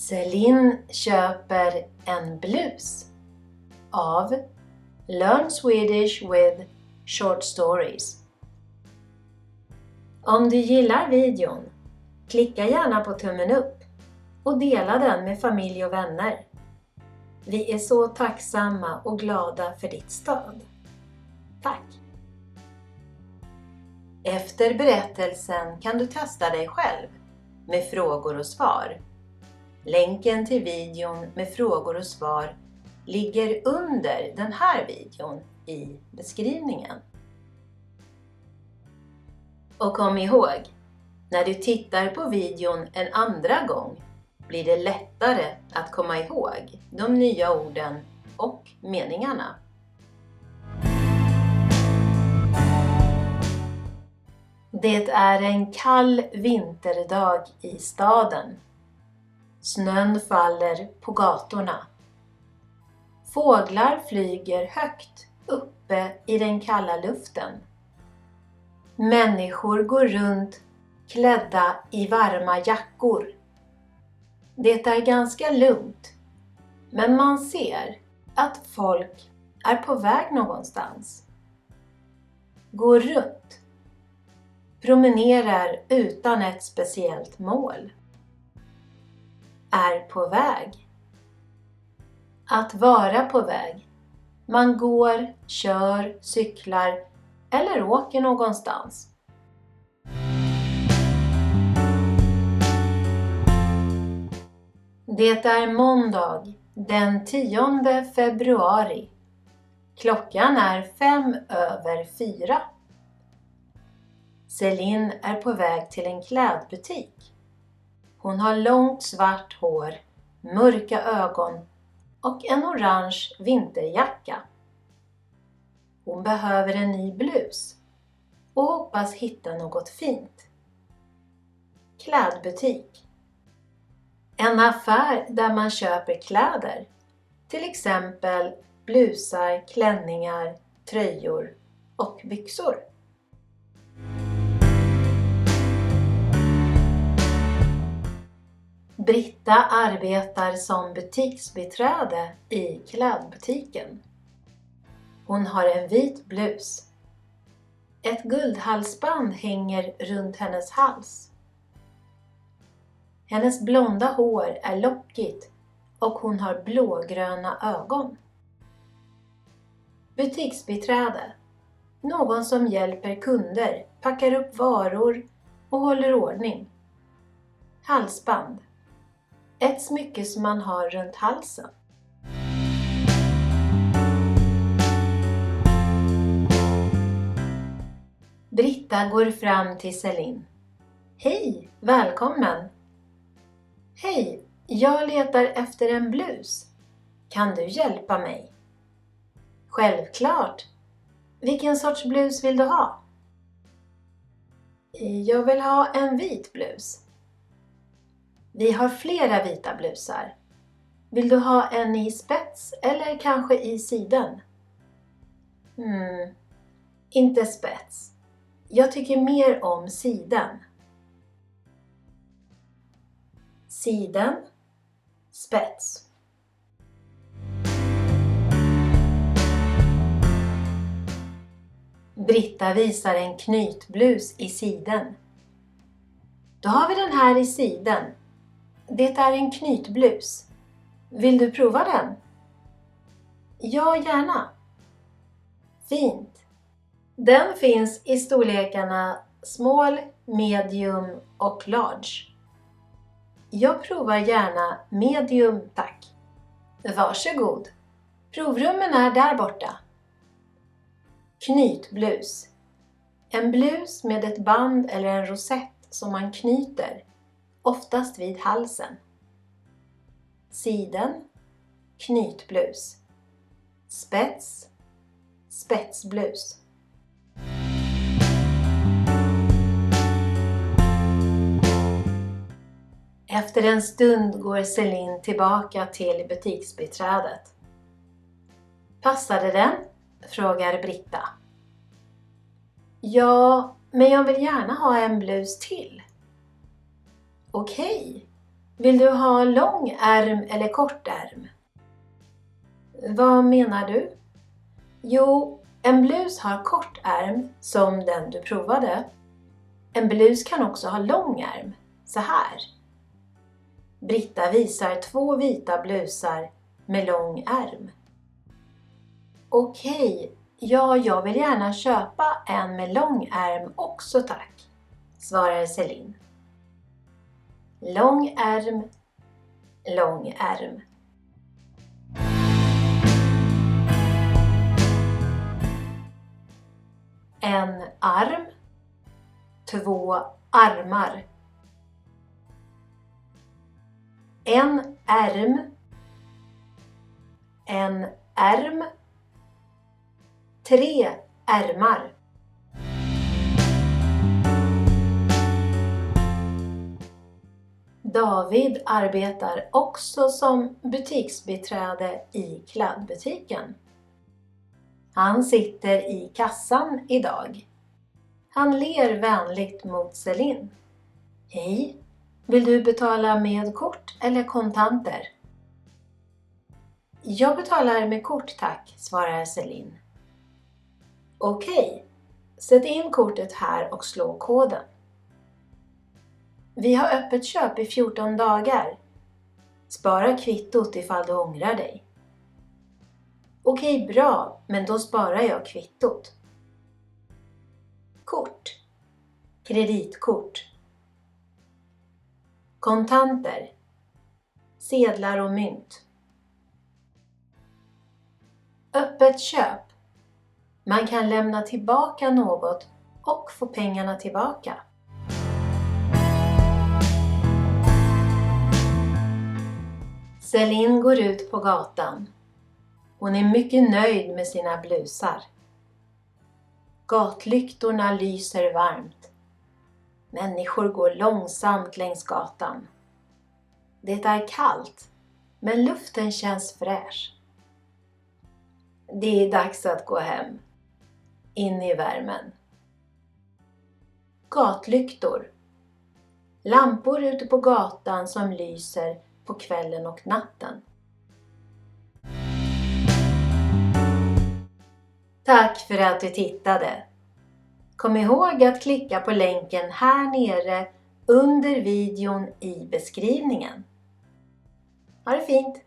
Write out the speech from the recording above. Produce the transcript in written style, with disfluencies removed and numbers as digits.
Celine köper en blus av Learn Swedish with Short Stories. Om du gillar videon, klicka gärna på tummen upp och dela den med familj och vänner. Vi är så tacksamma och glada för ditt stöd. Tack! Efter berättelsen kan du testa dig själv med frågor och svar. Länken till videon med frågor och svar ligger under den här videon i beskrivningen. Och kom ihåg, när du tittar på videon en andra gång blir det lättare att komma ihåg de nya orden och meningarna. Det är en kall vinterdag i staden. Snön faller på gatorna. Fåglar flyger högt uppe i den kalla luften. Människor går runt klädda i varma jackor. Det är ganska lugnt, men man ser att folk är på väg någonstans. Går runt. Promenerar utan ett speciellt mål. Är på väg. Att vara på väg. Man går, kör, cyklar eller åker någonstans. Det är måndag den 10 februari. Klockan är 4:05. Celine är på väg till en klädbutik. Hon har långt svart hår, mörka ögon och en orange vinterjacka. Hon behöver en ny blus och hoppas hitta något fint. Klädbutik. En affär där man köper kläder, till exempel blusar, klänningar, tröjor och byxor. Britta arbetar som butiksbiträde i klädbutiken. Hon har en vit blus. Ett guldhalsband hänger runt hennes hals. Hennes blonda hår är lockigt och hon har blågröna ögon. Butiksbiträde. Någon som hjälper kunder, packar upp varor och håller ordning. Halsband. Ett smycke som man har runt halsen. Britta går fram till Celine. Hej, välkommen! Hej, jag letar efter en blus. Kan du hjälpa mig? Självklart. Vilken sorts blus vill du ha? Jag vill ha en vit blus. Vi har flera vita blusar. Vill du ha en i spets eller kanske i siden? Inte spets. Jag tycker mer om siden. Siden, spets. Britta visar en knytblus i siden. Då har vi den här i siden. Det är en knytblus. Vill du prova den? Ja, gärna. Fint. Den finns i storlekarna small, medium och large. Jag provar gärna medium, tack. Varsågod. Provrummen är där borta. Knytblus. En blus med ett band eller en rosett som man knyter, oftast vid halsen. Siden, knytblus. Spets, spetsblus. Efter en stund går Celine tillbaka till butiksbiträdet. Passade den? Frågar Britta. Ja, men jag vill gärna ha en blus till. Okej, Vill du ha lång ärm eller kort ärm? Vad menar du? Jo, en blus har kort ärm som den du provade. En blus kan också ha lång ärm, så här. Britta visar 2 vita blusar med lång ärm. Okej, ja, jag vill gärna köpa en med lång ärm också tack, svarar Celine. Lång ärm, lång ärm. En arm, 2 armar. En ärm, en ärm, 3 ärmar. David arbetar också som butiksbiträde i klädbutiken. Han sitter i kassan idag. Han ler vänligt mot Celine. Hej, vill du betala med kort eller kontanter? Jag betalar med kort tack, svarar Celine. Okej, sätt in kortet här och slå koden. Vi har öppet köp i 14 dagar. Spara kvittot ifall du ångrar dig. Okej, bra, men då sparar jag kvittot. Kort. Kreditkort. Kontanter. Sedlar och mynt. Öppet köp. Man kan lämna tillbaka något och få pengarna tillbaka. Celine går ut på gatan. Hon är mycket nöjd med sina blusar. Gatlyktorna lyser varmt. Människor går långsamt längs gatan. Det är kallt, men luften känns fräsch. Det är dags att gå hem. In i värmen. Gatlyktor. Lampor ute på gatan som lyser på kvällen och natten. Tack för att du tittade. Kom ihåg att klicka på länken här nere under videon i beskrivningen. Ha det fint!